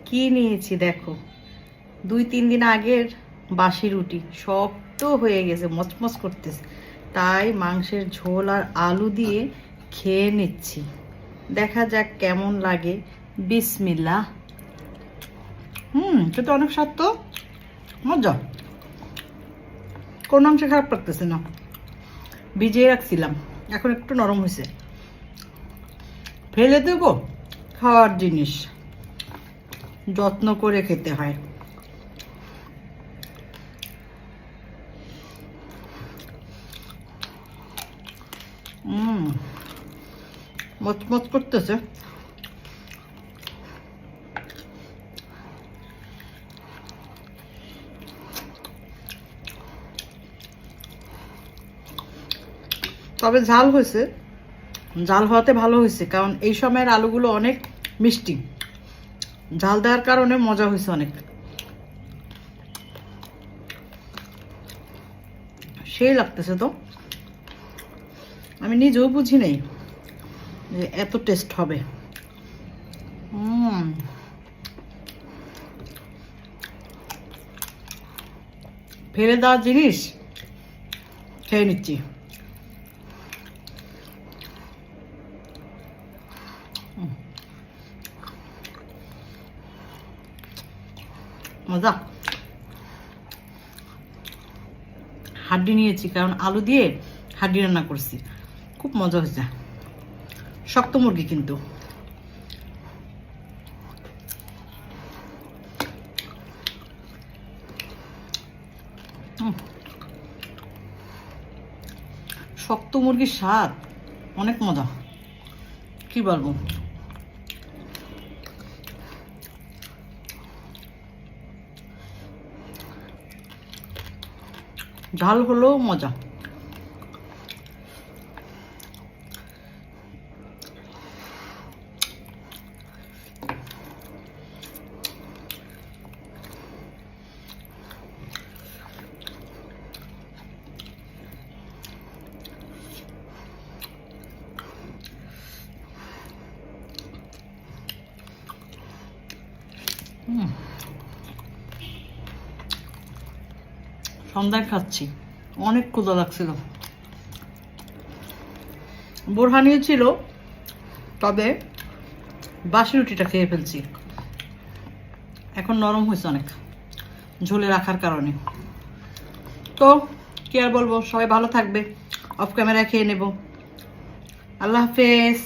কি নিয়েছি দেখো, 2-3 দিন আগের বাসি রুটি শক্ত হয়ে গেছে, মচমচ করতেছে, তাই মাংসের ঝোল আর আলু দিয়ে খেয়ে নিচ্ছি। দেখা যাক কেমন লাগে। বিসমিল্লাহ। সেটা অনেক স্বাদ তো, মজা। কোন অংশে খারাপ লাগতেছে না। ভিজিয়ে রাখছিলাম, এখন একটু নরম হয়েছে। ফেলে দেবো? খাওয়ার জিনিস যত্ন করে খেতে হয়। মচমচ করতেছে। তবে ঝাল হয়েছে, ঝাল হওয়াতে ভালো হয়েছে, কারণ এই সময়ের আলুগুলো অনেক মিষ্টি। ঝাল দেওয়ার কারণে মজা হয়েছে অনেক। সেই লাগতেছে তো, আমি নিজেও বুঝি নেই যে এত টেস্ট হবে। ফেলে দেওয়ার জিনিস খেয়ে নিচ্ছি। মজা। হাড্ডি নিয়েছি, কারণ আলু দিয়ে হাড্ডি রান্না করছি, খুব মজা হয়েছে। শক্ত মুরগি কিন্তু। শক্ত মুরগির স্বাদ অনেক মজা, কি বলবো। ঝাল হলেও মজা। সন্ধ্যায় খাচ্ছি, অনেক ক্ষুধা লাগছিল। বোরহানিও ছিল, তবে বাসি রুটিটা খেয়ে ফেলছি। এখন নরম হয়েছে অনেক, ঝোলে রাখার কারণে। তো কি আর বলবো, সবাই ভালো থাকবে। অফ ক্যামেরা খেয়ে নেব। আল্লাহ হাফেজ।